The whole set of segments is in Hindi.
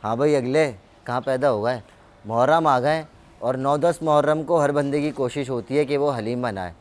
हाँ भाई, अगले कहाँ पैदा हो गए, मुहर्रम आ गए और 9-10 मुहर्रम को हर बंदे की कोशिश होती है कि वो हलीम बनाए।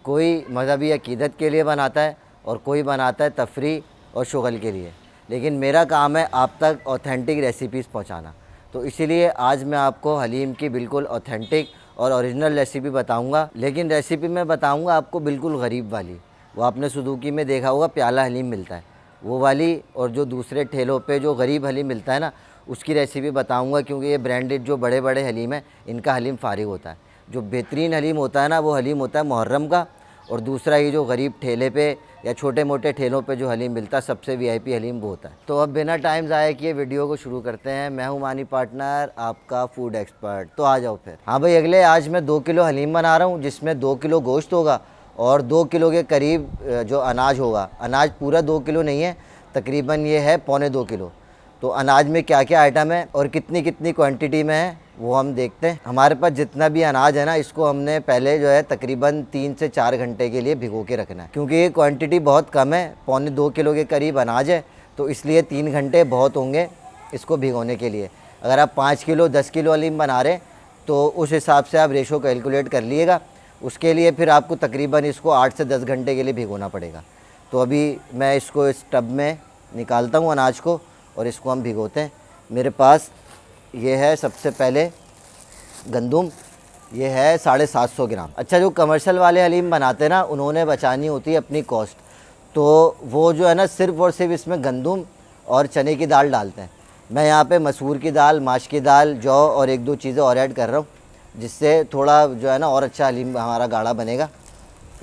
कोई मज़हबी अकीदत के लिए बनाता है और कोई बनाता है तफरी और शुगल के लिए, लेकिन मेरा काम है आप तक ऑथेंटिक रेसिपीज़ पहुंचाना। तो इसीलिए आज मैं आपको हलीम की बिल्कुल ऑथेंटिक और ओरिजिनल रेसिपी बताऊंगा, लेकिन रेसिपी मैं बताऊंगा आपको बिल्कुल गरीब वाली। वो आपने सुदूकी में देखा होगा प्याला हलीम मिलता है, वो वाली, और जो दूसरे ठेलों पे जो गरीब हलीम मिलता है ना, उसकी रेसिपी बताऊंगा, क्योंकि ये ब्रांडेड जो बड़े बड़े हलीम है इनका हलीम फारिग होता है। जो बेहतरीन हलीम होता है ना, वो हलीम होता है मुहर्रम का। और दूसरा ये जो गरीब ठेले पे या छोटे मोटे ठेलों पे जो हलीम मिलता है, सबसे वीआईपी हलीम वो होता है। तो अब बिना टाइम ज़ाया किए वीडियो को शुरू करते हैं। मैं हूं मानी पार्टनर, आपका फूड एक्सपर्ट। तो आ जाओ फिर। हाँ भाई, अगले आज मैं 2 किलो हलीम बना रहा हूँ, जिसमें 2 किलो गोश्त होगा और 2 किलो के करीब जो अनाज होगा। अनाज पूरा 2 किलो नहीं है, तकरीबन ये है 2.25 किलो। तो अनाज में क्या क्या आइटम है और कितनी कितनी क्वांटिटी में है वो हम देखते हैं। हमारे पास जितना भी अनाज है ना, इसको हमने पहले जो है तकरीबन 3 से 4 घंटे के लिए भिगो के रखना है, क्योंकि ये क्वांटिटी बहुत कम है, 1.25 किलो के करीब अनाज है, तो इसलिए 3 घंटे बहुत होंगे इसको भिगोने के लिए। अगर आप 5 किलो 10 किलो हलीम बना रहे तो उस हिसाब से आप रेशो कैलकुलेट कर लीजिएगा। उसके लिए फिर आपको तकरीबन इसको 8 से 10 घंटे के लिए भिगोना पड़ेगा। तो अभी मैं इसको इस टब में निकालता हूँ अनाज को और इसको हम भिगोते हैं। मेरे पास ये है सबसे पहले गंदुम, ये है 750 ग्राम। अच्छा, जो कमर्शियल वाले हलीम बनाते हैं ना, उन्होंने बचानी होती है अपनी कॉस्ट, तो वो जो है ना सिर्फ़ और सिर्फ इसमें गंदुम और चने की दाल डालते हैं। मैं यहाँ पे मसूर की दाल, माश की दाल, जौ और 1-2 चीज़ें और ऐड कर रहा हूँ, जिससे थोड़ा जो है ना और अच्छा हलीम हमारा गाढ़ा बनेगा।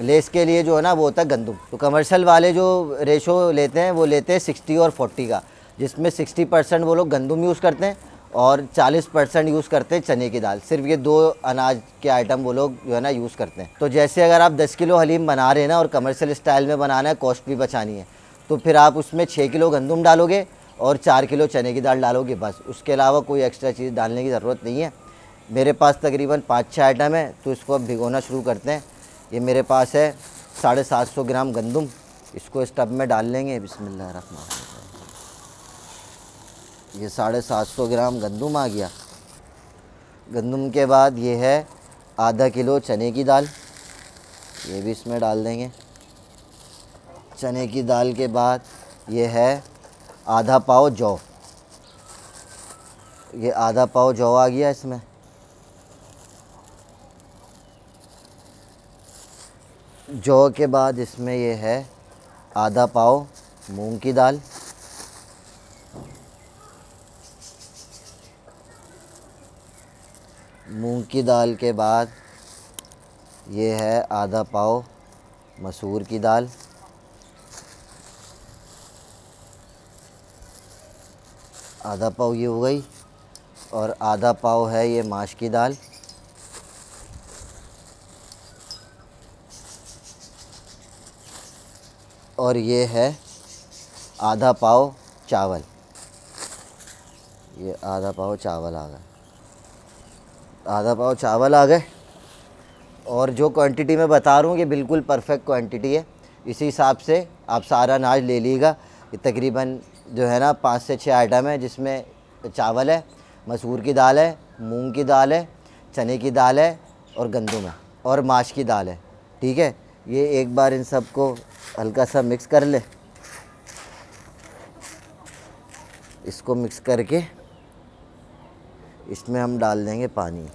लेस के लिए जो है ना वो होता है गंदुम। तो कमर्शियल वाले जो रेशो लेते हैं वो लेते हैं 60 और 40 का, जिसमें 60% वो लोग गंदुम यूज़ करते हैं और 40% यूज़ करते हैं चने की दाल। सिर्फ ये 2 अनाज के आइटम वो लोग जो है ना यूज़ करते हैं। तो जैसे अगर आप 10 किलो हलीम बना रहे हैं ना और कमर्शियल स्टाइल में बनाना है, कॉस्ट भी बचानी है, तो फिर आप उसमें 6 किलो गंदुम डालोगे और 4 किलो चने की दाल डालोगे, बस। उसके अलावा कोई एक्स्ट्रा चीज़ डालने की ज़रूरत नहीं है। मेरे पास तकरीबन 5-6 आइटम है, तो इसको अब भिगोना शुरू करते हैं। ये मेरे पास है 750 ग्राम गंदुम, इसको इस टब में डाल लेंगे। बिस्मिल्लाहिर्रहमानिर्रहीम। ये 750 ग्राम गंदुम आ गया। गंदुम के बाद ये है आधा किलो चने की दाल, ये भी इसमें डाल देंगे। चने की दाल के बाद ये है आधा पाव जौ, ये आधा पाव जौ आ गया इसमें। जौ के बाद इसमें ये है आधा पाव मूंग की दाल, मूंग की दाल के बाद ये है आधा पाव मसूर की दाल, आधा पाव ये हो गई, और आधा पाव है ये माश की दाल, और ये है आधा पाव चावल। ये आधा पाव चावल आ गए, आधा पाव चावल आ गए। और जो क्वांटिटी मैं बता रहा हूँ ये बिल्कुल परफेक्ट क्वांटिटी है, इसी हिसाब से आप सारा अनाज ले लीजिएगा। ये तकरीबन जो है ना 5 से 6 आइटम है, जिसमें चावल है, मसूर की दाल है, मूंग की दाल है, चने की दाल है और गंदुम है और माश की दाल है। ठीक है, ये एक बार इन सबको हल्का सा मिक्स कर ले। इसको मिक्स करके इसमें हम डाल देंगे पानी।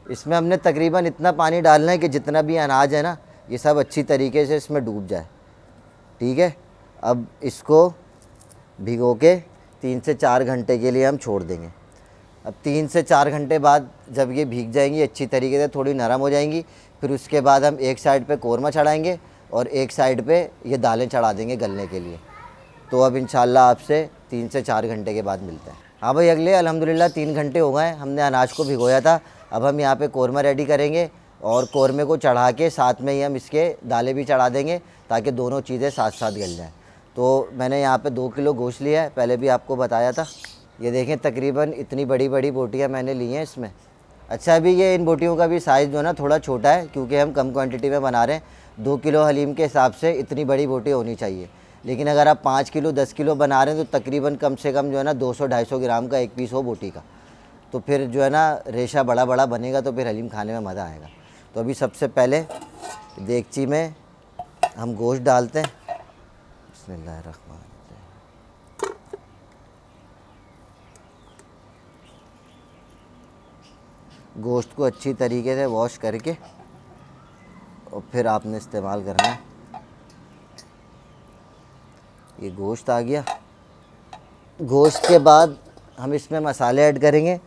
इसमें हमने तकरीबन इतना पानी डालना है कि जितना भी अनाज है ना, ये सब अच्छी तरीके से इसमें डूब जाए। ठीक है, अब इसको भिगो के 3 से 4 घंटे के लिए हम छोड़ देंगे। अब 3 से 4 घंटे बाद जब ये भीग जाएंगी अच्छी तरीके से, थोड़ी नरम हो जाएंगी, फिर उसके बाद हम एक साइड पे कोरमा चढ़ाएंगे और एक साइड पे ये दालें चढ़ा देंगे गलने के लिए। तो अब इंशाल्लाह आपसे 3 से 4 घंटे के बाद मिलते हैं। हाँ भाई, अगले अल्हम्दुलिल्लाह 3 घंटे हो गए, हमने अनाज को भिगोया था। अब हम यहाँ पे कोरमा रेडी करेंगे और कोरमे को चढ़ा के साथ में ही हम इसके दालें भी चढ़ा देंगे, ताकि दोनों चीज़ें साथ साथ गल जाएँ। तो मैंने यहाँ पे 2 किलो गोश्त लिया है, पहले भी आपको बताया था। ये देखें, तकरीबन इतनी बड़ी बड़ी बोटियाँ मैंने ली हैं इसमें। अच्छा, अभी ये इन बोटियों का भी साइज़ जो है ना थोड़ा छोटा है, क्योंकि हम कम क्वांटिटी में बना रहे हैं। 2 किलो हलीम के हिसाब से इतनी बड़ी बोटी होनी चाहिए, लेकिन अगर आप 5 किलो 10 किलो बना रहे हैं तो तकरीबन कम से कम जो है ना 200-250 ग्राम का एक पीस हो बोटी का, तो फिर जो है ना रेशा बड़ा बड़ा बनेगा, तो फिर हलीम खाने में मज़ा आएगा। तो अभी सबसे पहले देगची में हम गोश्त डालते हैं। बिस्मिल्लाहिर्रहमानिर्रहीम। गोश्त को अच्छी तरीके से वॉश करके और फिर आपने इस्तेमाल करना है। ये गोश्त आ गया। गोश्त के बाद हम इसमें मसाले ऐड करेंगे।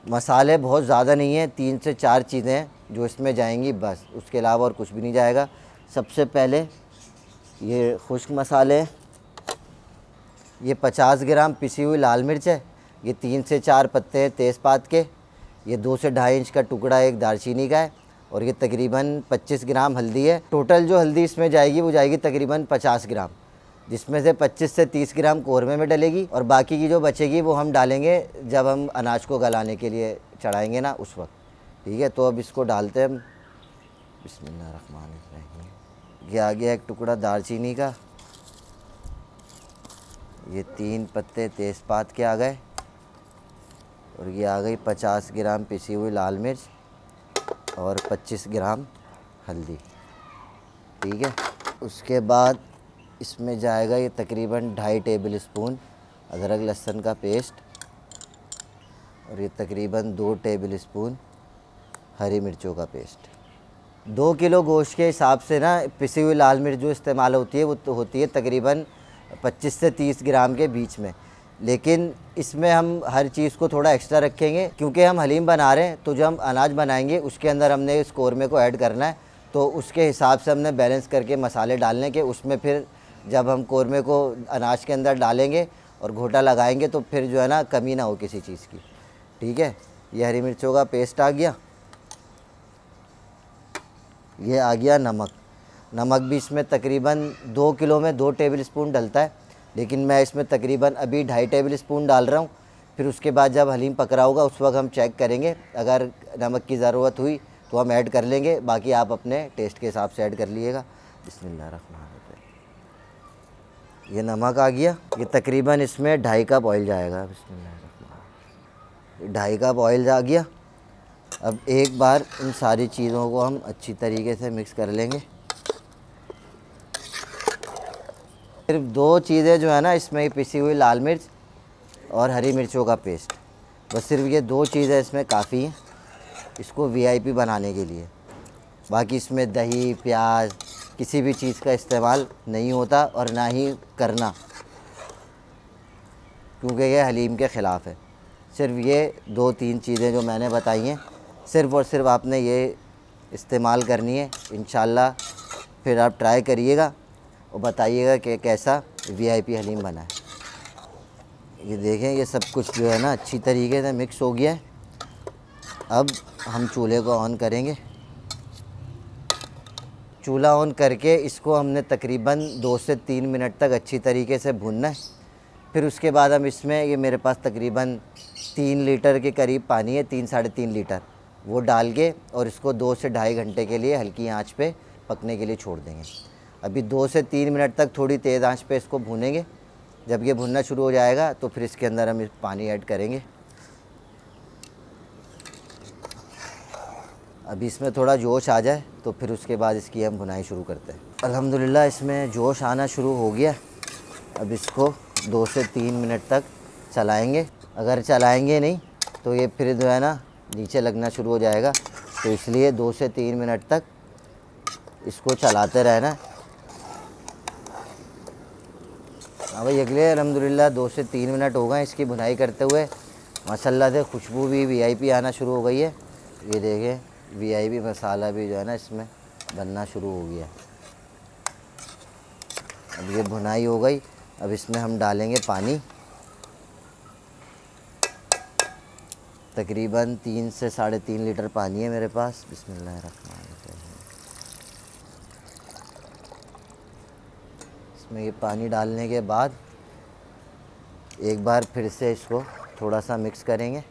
मसाले बहुत ज़्यादा नहीं है, 3 से 4 चीज़ें हैं जो इसमें जाएंगी बस, उसके अलावा और कुछ भी नहीं जाएगा। सबसे पहले ये खुश्क मसाले, ये 50 ग्राम पिसी हुई लाल मिर्च है, ये 3 से 4 पत्ते हैं तेज़पात के, ये 2 से ढाई इंच का टुकड़ा एक दालचीनी का है, और ये तकरीबन 25 ग्राम हल्दी है। टोटल जो हल्दी इसमें जाएगी वो जाएगी तकरीबन 50 ग्राम, जिसमें से 25 से 30 ग्राम कौरमे में डलेगी, और बाकी की जो बचेगी वो हम डालेंगे जब हम अनाज को गलाने के लिए चढ़ाएंगे ना, उस वक्त। ठीक है, तो अब इसको डालते हैं हम। बिस्मिल्लाहिर्रहमानिर्रहीम। ये आ गया एक टुकड़ा दालचीनी का, ये 3 पत्ते तेज़पात के आ गए, और ये आ गई 50 ग्राम पिसी हुई लाल मिर्च और 25 ग्राम हल्दी। ठीक है, उसके बाद इसमें जाएगा ये तकरीबन 2.5 टेबल स्पून अदरक लहसुन का पेस्ट, और ये तकरीबन 2 टेबल स्पून हरी मिर्चों का पेस्ट। 2 किलो गोश्त के हिसाब से ना पिसी हुई लाल मिर्च जो इस्तेमाल होती है वो तो होती है तकरीबन 25 से 30 ग्राम के बीच में, लेकिन इसमें हम हर चीज़ को थोड़ा एक्स्ट्रा रखेंगे क्योंकि हम हलीम बना रहे हैं। तो जब हम अनाज बनाएंगे उसके अंदर हमने इस कौरमे को ऐड करना है, तो उसके हिसाब से हमने बैलेंस करके मसाले डालने के, उसमें फिर जब हम कौरमे को अनाज के अंदर डालेंगे और घोटा लगाएंगे तो फिर जो है ना कमी ना हो किसी चीज़ की। ठीक है, ये हरी मिर्चों का पेस्ट आ गया। ये आ गया नमक। नमक भी इसमें तकरीबन 2 किलो में 2 टेबल स्पून डलता है, लेकिन मैं इसमें तकरीबन अभी 2.5 टेबल स्पून डाल रहा हूँ। फिर उसके बाद जब हलीम पक रहा होगा उस वक्त हम चेक करेंगे, अगर नमक की ज़रूरत हुई तो हम ऐड कर लेंगे, बाकी आप अपने टेस्ट के हिसाब से ऐड कर लीजिएगा। बिस्मिल्लाहिर्रहमानिर्रहीम। ये नमक आ गया। ये तकरीबन इसमें 2.5 कप ऑयल जाएगा। बिस्मिल्लाहिर्रहमानिर्रहीम। 2.5 कप ऑयल आ गया। अब एक बार इन सारी चीज़ों को हम अच्छी तरीके से मिक्स कर लेंगे। सिर्फ 2 चीज़ें जो है ना इसमें, पिसी हुई लाल मिर्च और हरी मिर्चों का पेस्ट, बस सिर्फ ये 2 चीज़ें इसमें काफ़ी हैं इसको वीआईपी बनाने के लिए। बाकी इसमें दही प्याज किसी भी चीज़ का इस्तेमाल नहीं होता और ना ही करना, क्योंकि ये हलीम के ख़िलाफ़ है। सिर्फ ये 2-3 चीज़ें जो मैंने बताई हैं, सिर्फ़ और सिर्फ आपने ये इस्तेमाल करनी है। इंशाल्लाह फिर आप ट्राई करिएगा और बताइएगा कि कैसा वीआईपी हलीम बना है। ये देखें, ये सब कुछ जो है ना अच्छी तरीके से मिक्स हो गया है। अब हम चूल्हे को ऑन करेंगे। चूल्हा ऑन करके इसको हमने तकरीबन 2 से 3 मिनट तक अच्छी तरीके से भूनना है। फिर उसके बाद हम इसमें, ये मेरे पास तकरीबन 3 लीटर के करीब पानी है, 3-3.5 लीटर, वो डाल के और इसको 2 से ढाई घंटे के लिए हल्की आंच पे पकने के लिए छोड़ देंगे। अभी 2 से 3 मिनट तक थोड़ी तेज़ आंच पे इसको भूनेंगे। जब ये भुनना शुरू हो जाएगा तो फिर इसके अंदर हम पानी ऐड करेंगे। अभी इसमें थोड़ा जोश आ जाए तो फिर उसके बाद इसकी हम भुनाई शुरू करते हैं। अल्हम्दुलिल्लाह इसमें जोश आना शुरू हो गया। अब इसको 2 से 3 मिनट तक चलाएंगे। अगर चलाएंगे नहीं तो ये फिर जो है ना नीचे लगना शुरू हो जाएगा, तो इसलिए 2 से 3 मिनट तक इसको चलाते रहना। हाँ भाई, अगले अल्हम्दुलिल्लाह 2 से 3 मिनट हो गए इसकी भुनाई करते हुए। माशाल्लाह से खुशबू भी वीआईपी आना शुरू हो गई है। ये देखें, वीआईपी मसाला भी जो है ना इसमें बनना शुरू हो गया। अब ये भुनाई हो गई। अब इसमें हम डालेंगे पानी, तकरीबन 3 से 3.5 लीटर पानी है मेरे पास। बिस्मिल्लाहिर्रहमानिर्रहीम। इसमें ये पानी डालने के बाद एक बार फिर से इसको थोड़ा सा मिक्स करेंगे।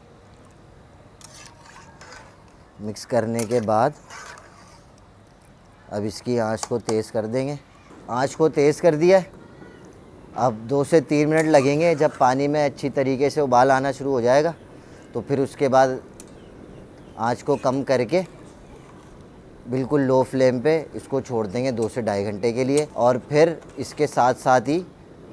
मिक्स करने के बाद अब इसकी आंच को तेज़ कर देंगे। आंच को तेज़ कर दिया है। अब 2 से 3 मिनट लगेंगे। जब पानी में अच्छी तरीके से उबाल आना शुरू हो जाएगा तो फिर उसके बाद आँच को कम करके बिल्कुल लो फ्लेम पे इसको छोड़ देंगे 2 से ढाई घंटे के लिए। और फिर इसके साथ साथ ही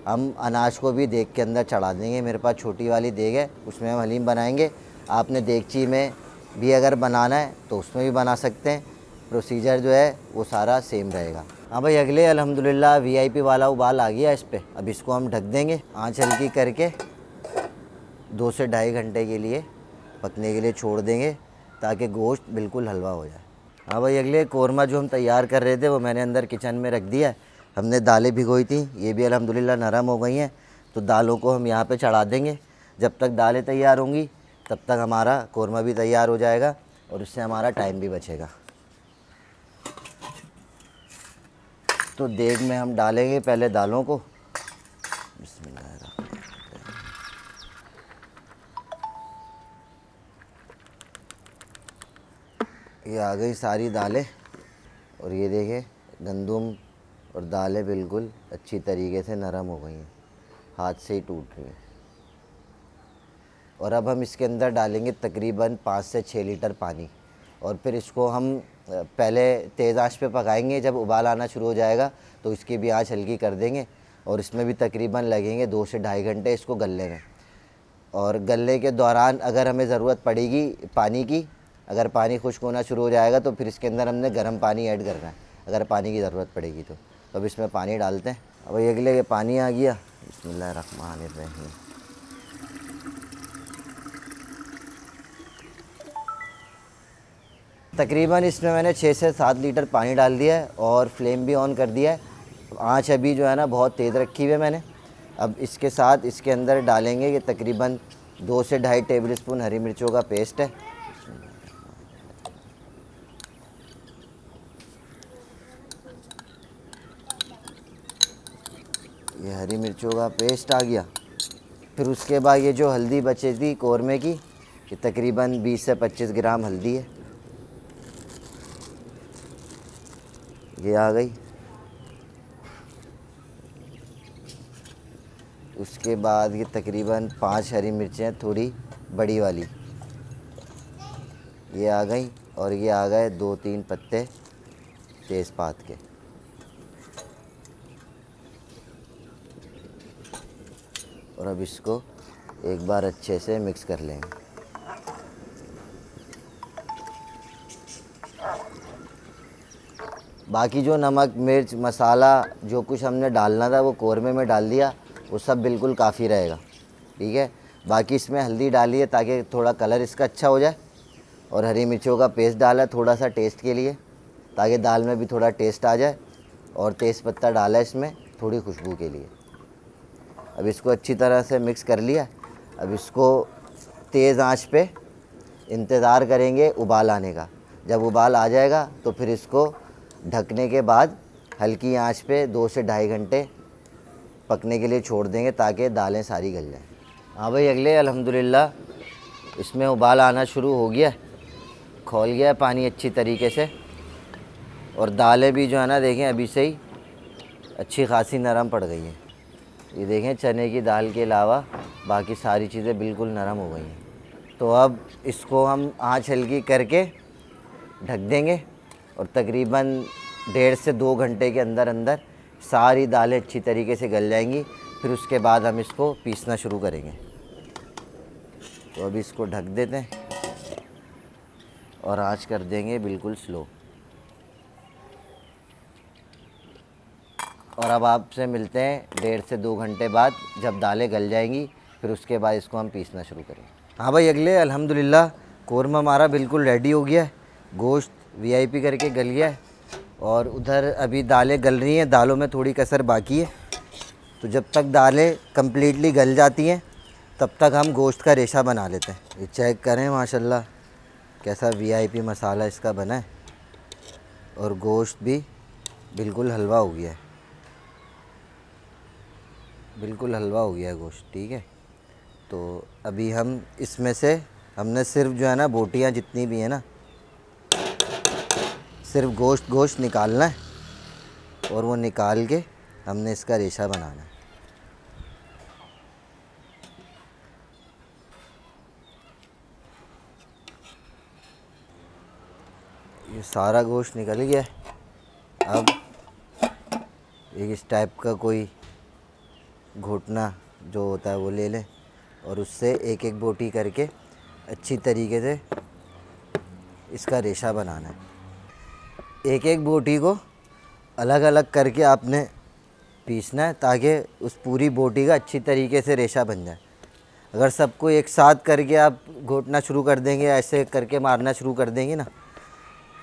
हम अनाज को भी देग के अंदर चढ़ा देंगे। मेरे पास छोटी वाली देग है, उसमें हम हलीम बनाएंगे। आपने देगची में भी अगर बनाना है तो उसमें भी बना सकते हैं। प्रोसीजर जो है वो सारा सेम रहेगा। हाँ भाई, अगले अल्हम्दुलिल्लाह वीआईपी वाला उबाल आ गया इस पे। अब इसको हम ढक देंगे, आँच हल्की करके 2 से ढाई घंटे के लिए पकने के लिए छोड़ देंगे ताकि गोश्त बिल्कुल हलवा हो जाए। हाँ भाई, अगले कोरमा जो हम तैयार कर रहे थे वो मैंने अंदर किचन में रख दिया है। हमने दालें भिगोई थी, ये भी अल्हम्दुलिल्लाह नरम हो गई हैं। तो दालों को हम यहाँ पे चढ़ा देंगे। जब तक दालें तैयार होंगी तब तक हमारा कोरमा भी तैयार हो जाएगा और इससे हमारा टाइम भी बचेगा। तो देग में हम डालेंगे पहले दालों को। बिस्मिल्लाह। ये आ गई सारी दालें और ये देखें गंदम और दालें बिल्कुल अच्छी तरीके से नरम हो गई हैं, हाथ से ही टूट रही हैं। और अब हम इसके अंदर डालेंगे तकरीबन 5 से 6 लीटर पानी और फिर इसको हम पहले तेज़ आंच पे पकाएंगे। जब उबाल आना शुरू हो जाएगा तो इसकी भी आंच हल्की कर देंगे और इसमें भी तकरीबन लगेंगे 2 से ढाई घंटे इसको गलने में। और गलने के दौरान अगर हमें ज़रूरत पड़ेगी पानी की, अगर पानी खुश्क होना शुरू हो जाएगा तो फिर इसके अंदर हमने गर्म पानी ऐड करना है, अगर पानी की ज़रूरत पड़ेगी तो। अब इसमें पानी डालते हैं। अब ये अगले पानी आ गया। बिस्मिल्लाहिर्रहमानिर्रहीम। तकरीबन इसमें मैंने 6 से 7 लीटर पानी डाल दिया है और फ्लेम भी ऑन कर दिया है। आँच अभी जो है ना बहुत तेज़ रखी हुई है मैंने। अब इसके साथ इसके अंदर डालेंगे कि तकरीबन 2 से ढाई टेबल स्पून हरी मिर्चों का पेस्ट है। ये हरी मिर्चों का पेस्ट आ गया। फिर उसके बाद ये जो हल्दी बची थी कोरमे की, ये तकरीबन 20 से 25 ग्राम हल्दी है, ये आ गई। उसके बाद ये तकरीबन 5 हरी मिर्चें थोड़ी बड़ी वाली, ये आ गई। और ये आ गए 2-3 पत्ते तेज़पात के। और अब इसको एक बार अच्छे से मिक्स कर लेंगे। बाकी जो नमक मिर्च मसाला जो कुछ हमने डालना था वो कोरमे में डाल दिया, वो सब बिल्कुल काफ़ी रहेगा, ठीक है। बाकी इसमें हल्दी डाली है ताकि थोड़ा कलर इसका अच्छा हो जाए और हरी मिर्चों का पेस्ट डाला है थोड़ा सा टेस्ट के लिए ताकि दाल में भी थोड़ा टेस्ट आ जाए। और तेज़पत्ता डाला है इसमें थोड़ी खुशबू के लिए। अब इसको अच्छी तरह से मिक्स कर लिया। अब इसको तेज़ आंच पे इंतज़ार करेंगे उबाल आने का। जब उबाल आ जाएगा तो फिर इसको ढकने के बाद हल्की आंच पे 2 से ढाई घंटे पकने के लिए छोड़ देंगे ताकि दालें सारी गल जाएं। हाँ भाई, अगले अल्हम्दुलिल्लाह इसमें उबाल आना शुरू हो गया, खौल गया है पानी अच्छी तरीके से। और दालें भी जो है ना देखें अभी से ही अच्छी खासी नरम पड़ गई हैं। ये देखें चने की दाल के अलावा बाकी सारी चीज़ें बिल्कुल नरम हो गई हैं। तो अब इसको हम आँच हल्की करके ढक देंगे और तकरीबन 1.5 से 2 घंटे के अंदर अंदर सारी दालें अच्छी तरीके से गल जाएंगी। फिर उसके बाद हम इसको पीसना शुरू करेंगे। तो अभी इसको ढक देते हैं और आँच कर देंगे बिल्कुल स्लो। और अब आपसे मिलते हैं 1.5 से 2 घंटे बाद जब दालें गल जाएंगी, फिर उसके बाद इसको हम पीसना शुरू करेंगे। हाँ भाई, अगले अल्हम्दुलिल्लाह कोरमा हमारा बिल्कुल रेडी हो गया है। गोश्त वीआईपी करके गल गया है और उधर अभी दालें गल रही हैं, दालों में थोड़ी कसर बाकी है। तो जब तक दालें कम्प्लीटली गल जाती हैं तब तक हम गोश्त का रेशा बना लेते हैं। ये चेक करें माशाल्लाह कैसा वीआईपी मसाला इसका बना है और गोश्त भी बिल्कुल हलवा हो गया है, बिल्कुल हलवा हो गया है गोश्त, ठीक है। तो अभी हम इसमें से हमने सिर्फ जो है ना बोटियाँ जितनी भी हैं ना, सिर्फ गोश्त निकालना है और वो निकाल के हमने इसका रेशा बनाना है। ये सारा गोश्त निकल गया। अब एक इस टाइप का कोई घोटना जो होता है वो ले लें और उससे एक एक बोटी करके अच्छी तरीके से इसका रेशा बनाना है। एक एक बोटी को अलग अलग करके आपने पीसना है ताकि उस पूरी बोटी का अच्छी तरीके से रेशा बन जाए। अगर सबको एक साथ करके आप घोटना शुरू कर देंगे, ऐसे करके मारना शुरू कर देंगे ना,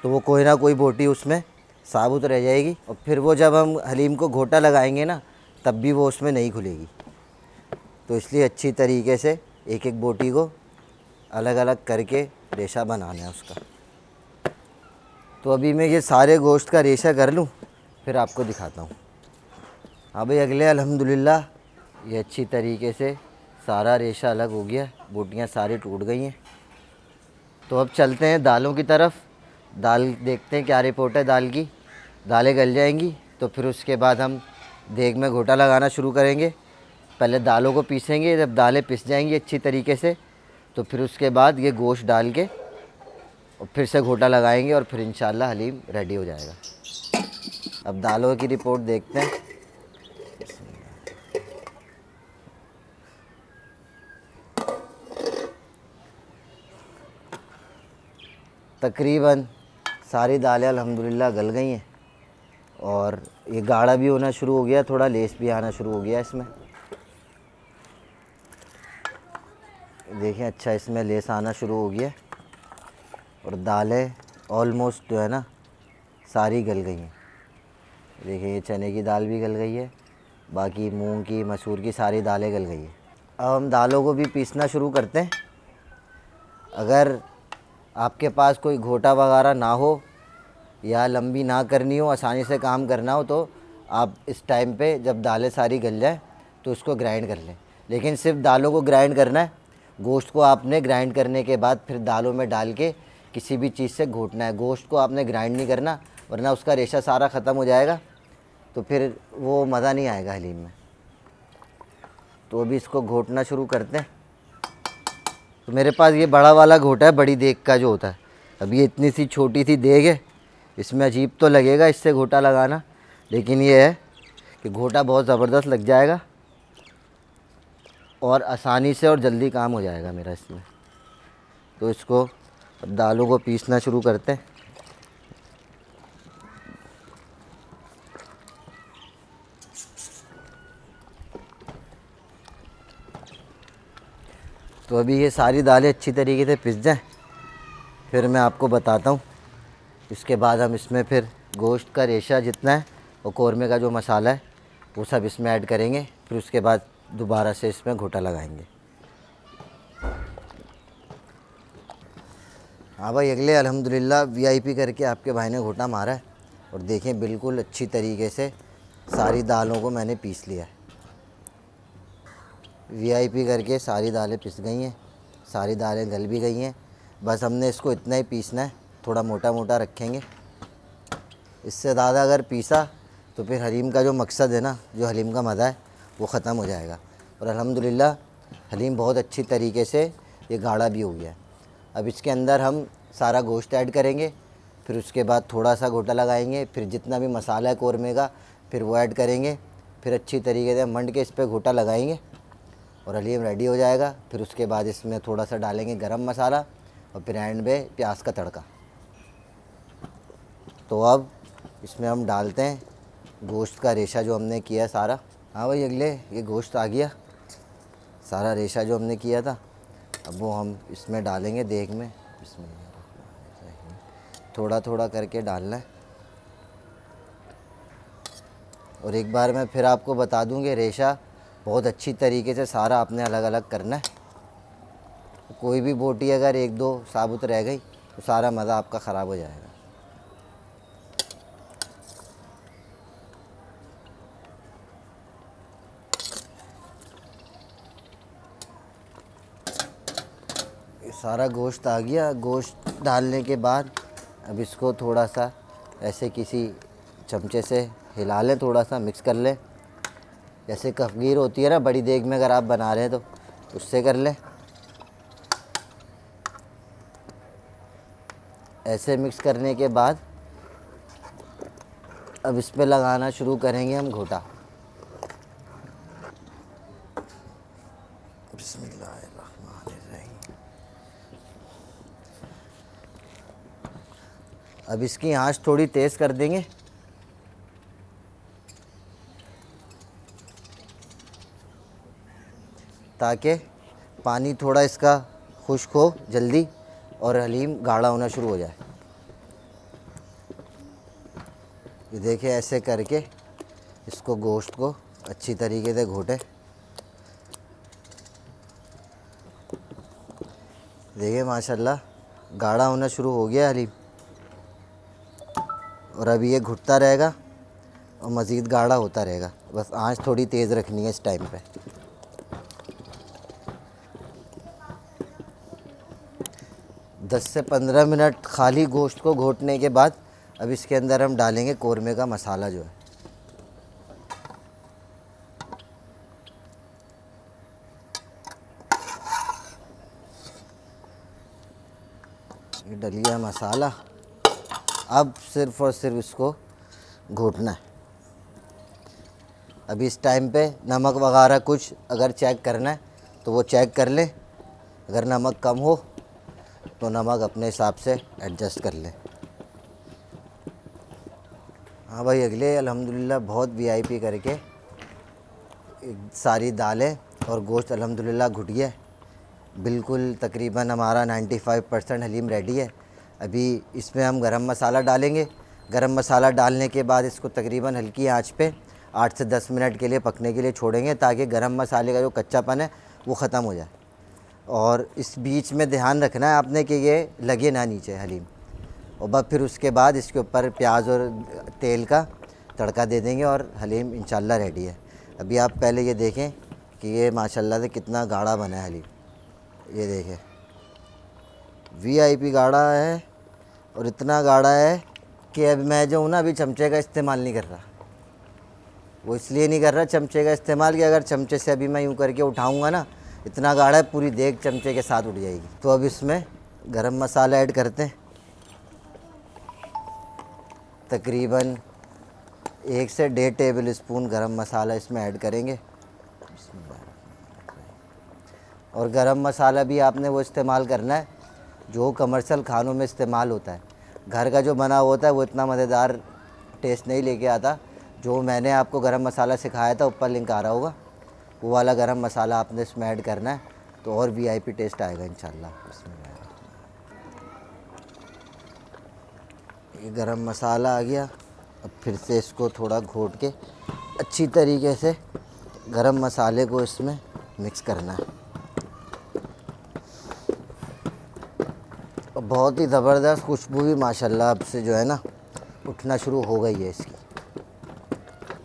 तो वो कोई ना कोई बोटी उसमें साबुत रह जाएगी और फिर वो जब हम हलीम को घोटा लगाएंगे ना, तब भी वो उसमें नहीं खुलेगी। तो इसलिए अच्छी तरीके से एक एक बोटी को अलग अलग करके रेशा बनाना है उसका। तो अभी मैं ये सारे गोश्त का रेशा कर लूँ, फिर आपको दिखाता हूँ। हाँ भाई, अगले अल्हम्दुलिल्लाह ये अच्छी तरीके से सारा रेशा अलग हो गया, बोटियाँ सारी टूट गई हैं। तो अब चलते हैं दालों की तरफ। दाल देखते हैं क्या रिपोर्ट है दाल की। दालें गल जाएंगी तो फिर उसके बाद हम देग में घोटा लगाना शुरू करेंगे। पहले दालों को पीसेंगे, जब दालें पिस जाएंगी अच्छी तरीके से तो फिर उसके बाद ये गोश्त डाल के और फिर से घोटा लगाएंगे और फिर इंशाल्लाह हलीम रेडी हो जाएगा। अब दालों की रिपोर्ट देखते हैं। तकरीबन सारी दालें अल्हम्दुलिल्लाह गल गई हैं और ये गाढ़ा भी होना शुरू हो गया, थोड़ा लेस भी आना शुरू हो गया इसमें। देखें अच्छा इसमें लेस आना शुरू हो गया और दालें ऑलमोस्ट जो है ना सारी गल गई हैं। देखिए ये चने की दाल भी गल गई है, बाकी मूंग की, मसूर की सारी दालें गल गई हैं। अब हम दालों को भी पीसना शुरू करते हैं। अगर आपके पास कोई घोटा वगैरह ना हो या लंबी ना करनी हो, आसानी से काम करना हो, तो आप इस टाइम पे जब दालें सारी गल जाए तो उसको ग्राइंड कर लें। लेकिन सिर्फ दालों को ग्राइंड करना है, गोश्त को आपने ग्राइंड करने के बाद फिर दालों में डाल के किसी भी चीज़ से घोटना है। गोश्त को आपने ग्राइंड नहीं करना, वरना उसका रेशा सारा ख़त्म हो जाएगा तो फिर वो मज़ा नहीं आएगा हलीम में। तो अभी इसको घोटना शुरू करते हैं। तो मेरे पास ये बड़ा वाला घोटा है, बड़ी देग का जो होता है। अब ये इतनी सी छोटी सी देग है, इसमें अजीब तो लगेगा इससे घोटा लगाना, लेकिन ये है कि घोटा बहुत ज़बरदस्त लग जाएगा और आसानी से और जल्दी काम हो जाएगा मेरा इसमें। तो इसको अब दालों को पीसना शुरू करते हैं। तो अभी ये सारी दालें अच्छी तरीके से पिस जाएं, फिर मैं आपको बताता हूँ। इसके बाद हम इसमें फिर गोश्त का रेशा जितना है और कौरमे का जो मसाला है वो सब इसमें ऐड करेंगे। फिर उसके बाद दोबारा से इसमें घोटा लगाएंगे। हाँ भाई, अगले अल्हम्दुलिल्लाह वीआईपी करके आपके भाई ने घोटा मारा है और देखें बिल्कुल अच्छी तरीके से सारी दालों को मैंने पीस लिया है। वीआईपी करके सारी दालें पिस गई हैं, सारी दालें गल भी गई हैं। बस हमने इसको इतना ही पीसना है, थोड़ा मोटा मोटा रखेंगे। इससे ज़्यादा अगर पीसा तो फिर हलीम का जो मकसद है ना, जो हलीम का मज़ा है, वो ख़त्म हो जाएगा। और अल्हम्दुलिल्लाह हलीम बहुत अच्छी तरीके से ये गाढ़ा भी हो गया है। अब इसके अंदर हम सारा गोश्त ऐड करेंगे, फिर उसके बाद थोड़ा सा घोटा लगाएंगे, फिर जितना भी मसाला है कौरमे का फिर वो ऐड करेंगे। फिर अच्छी तरीके से मंड के इस पर घोटा लगाएंगे और हलीम रेडी हो जाएगा। फिर उसके बाद इसमें थोड़ा सा डालेंगे गरम मसाला और फिर एंड में प्याज का तड़का। तो अब इसमें हम डालते हैं गोश्त का रेशा जो हमने किया सारा। हाँ भाई, अगले ये गोश्त आ गया, सारा रेशा जो हमने किया था, अब वो हम इसमें डालेंगे देग में। इसमें थोड़ा थोड़ा करके डालना है। और एक बार मैं फिर आपको बता दूं कि रेशा बहुत अच्छी तरीके से सारा आपने अलग अलग करना है। कोई भी बोटी अगर एक दो साबुत रह गई तो सारा मज़ा आपका ख़राब हो जाएगा। ये सारा गोश्त आ गया। गोश्त डालने के बाद अब इसको थोड़ा सा ऐसे किसी चमचे से हिला लें, थोड़ा सा मिक्स कर लें। जैसे कफगीर होती है ना बड़ी देग में, अगर आप बना रहे हैं तो उससे कर लें। ऐसे मिक्स करने के बाद अब इस पे लगाना शुरू करेंगे हम घोटा। बिस्मिल्लाहिर्रहमानिर्रहीम। अब इसकी आंच थोड़ी तेज़ कर देंगे, ताकि पानी थोड़ा इसका खुश्क हो जल्दी और हलीम गाढ़ा होना शुरू हो जाए। ये देखिए ऐसे करके इसको गोश्त को अच्छी तरीके से घोटे। देखिए माशाल्लाह गाढ़ा होना शुरू हो गया हलीम, और अभी ये घुटता रहेगा और मज़ीद गाढ़ा होता रहेगा। बस आंच थोड़ी तेज़ रखनी है इस टाइम पे। 10 से 15 मिनट खाली गोश्त को घोटने के बाद अब इसके अंदर हम डालेंगे कौरमे का मसाला जो है। ये डल गया मसाला। अब सिर्फ़ और सिर्फ इसको घोटना है। अभी इस टाइम पे नमक वगैरह कुछ अगर चेक करना है तो वो चेक कर लें। अगर नमक कम हो तो नमक अपने हिसाब से एडजस्ट कर लें। हाँ भाई, अगले अल्हम्दुलिल्लाह बहुत वीआईपी करके सारी दालें और गोश्त अल्हम्दुलिल्लाह घुट गया है। बिल्कुल तकरीबन हमारा 95% हलीम रेडी है। अभी इसमें हम गरम मसाला डालेंगे। गरम मसाला डालने के बाद इसको तकरीबन हल्की आंच पे 8 से 10 मिनट के लिए पकने के लिए छोड़ेंगे, ताकि गरम मसाले का जो कच्चापन है वो ख़त्म हो जाए। और इस बीच में ध्यान रखना है आपने कि ये लगे ना नीचे हलीम। और बस फिर उसके बाद इसके ऊपर प्याज और तेल का तड़का दे देंगे और हलीम इंशाल्लाह रेडी है। अभी आप पहले ये देखें कि ये माशाल्लाह से कितना गाढ़ा बना है हलीम। ये देखें वीआईपी गाढ़ा है, और इतना गाढ़ा है कि अब मैं जो हूँ ना अभी चमचे का इस्तेमाल नहीं कर रहा। वो इसलिए नहीं कर रहा चमचे का इस्तेमाल कि अगर चमचे से अभी मैं यूँ करके उठाऊँगा ना, इतना गाढ़ा है पूरी देग चमचे के साथ उठ जाएगी। तो अब इसमें गरम मसाला ऐड करते हैं। तकरीबन 1 से 1.5 टेबल स्पून गरम मसाला इसमें ऐड करेंगे। और गरम मसाला भी आपने वो इस्तेमाल करना है जो कमर्शियल खानों में इस्तेमाल होता है। घर का जो बना होता है वो इतना मज़ेदार टेस्ट नहीं लेके आता। जो मैंने आपको गरम मसाला सिखाया था, ऊपर लिंक आ रहा होगा, वो वाला गरम मसाला आपने इसमें ऐड करना है, तो और वीआईपी टेस्ट आएगा इंशाल्लाह। इसमें ये गरम मसाला आ गया। अब फिर से इसको थोड़ा घोट के अच्छी तरीके से गरम मसाले को इसमें मिक्स करना है। और बहुत ही ज़बरदस्त खुशबू भी माशाल्लाह अब से जो है ना उठना शुरू हो गई है इसकी।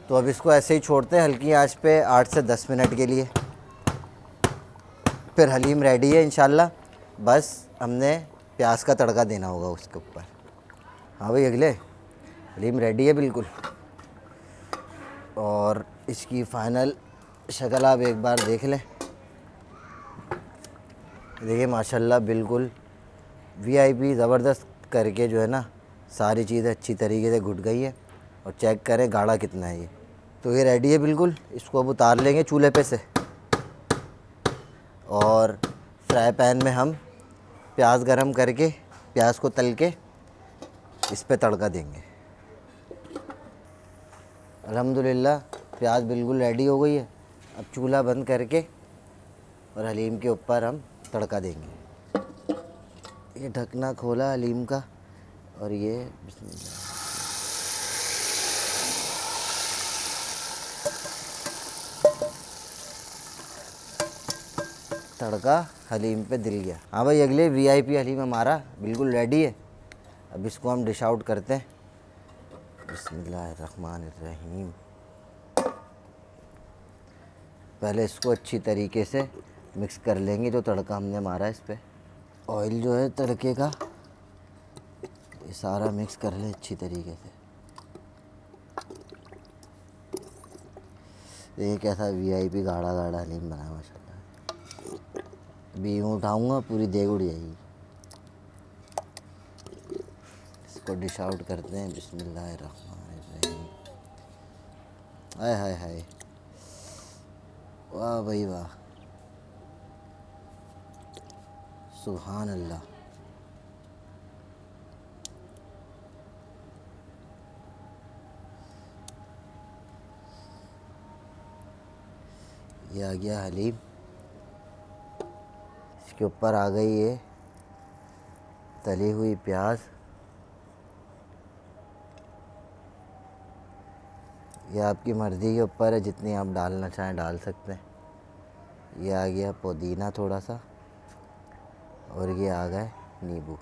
तो अब इसको ऐसे ही छोड़ते हैं हल्की आंच पे 8 से 10 मिनट के लिए। फिर हलीम रेडी है इंशाल्लाह। बस हमने प्याज का तड़का देना होगा उसके ऊपर। हाँ भाई, अगले हलीम रेडी है बिल्कुल। और इसकी फ़ाइनल शक्ल आप एक बार देख लें। देखिए माशाल्लाह बिल्कुल वीआईपी ज़बरदस्त करके जो है ना सारी चीज़ें अच्छी तरीके से घुट गई है। और चेक करें गाढ़ा कितना है ये। तो ये रेडी है बिल्कुल। इसको अब उतार लेंगे चूल्हे पे से, और फ्राई पैन में हम प्याज गरम करके प्याज को तल के इस पे तड़का देंगे। अल्हम्दुलिल्लाह प्याज बिल्कुल रेडी हो गई है। अब चूल्हा बंद करके और हलीम के ऊपर हम तड़का देंगे। ये ढकना खोला हलीम का, और ये बिस्मिल्लाह। तड़का हलीम पे दिल गया। हाँ भाई, अगले वीआईपी हलीम हमारा बिल्कुल रेडी है। अब इसको हम डिश आउट करते हैं। बिस्मिल्लाहिर्रहमानिर्रहीम। पहले इसको अच्छी तरीके से मिक्स कर लेंगे जो तड़का हमने मारा है इस पर। ऑयल जो है तड़के का ये सारा मिक्स कर ले अच्छी तरीके से। ये कैसा वीआईपी गाढ़ा गाढ़ा हलीम बना है माशाल्लाह। अभी यूँ उठाऊँगा पूरी देग उड़ जाएगी। इसको डिश आउट करते हैं। बिस्मिल्लाहिर्रहमानिर्रहीम। हाय हाय हाय, वाह भाई वाह, सुभान अल्लाह। ये आ गया हलीम, इसके ऊपर आ गई ये तली हुई प्याज। ये आपकी मर्ज़ी के ऊपर है, जितनी आप डालना चाहें डाल सकते हैं। ये आ गया पुदीना थोड़ा सा, और ये आ गए नींबू।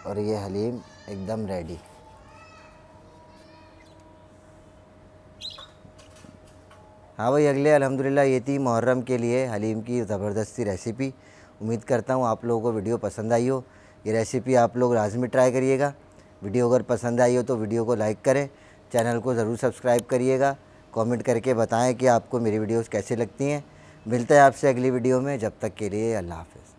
और ये हलीम एकदम रेडी। हाँ भाई, अगले अल्हम्दुलिल्लाह ये थी मुहर्रम के लिए हलीम की ज़बरदस्ती रेसिपी। उम्मीद करता हूँ आप लोगों को वीडियो पसंद आई हो। ये रेसिपी आप लोग लाजमी ट्राई करिएगा। वीडियो अगर पसंद आई हो तो वीडियो को लाइक करें, चैनल को ज़रूर सब्सक्राइब करिएगा। कमेंट करके बताएं कि आपको मेरी वीडियोस कैसी लगती हैं। मिलते हैं आपसे अगली वीडियो में, जब तक के लिए अल्लाह हाफ़िज़।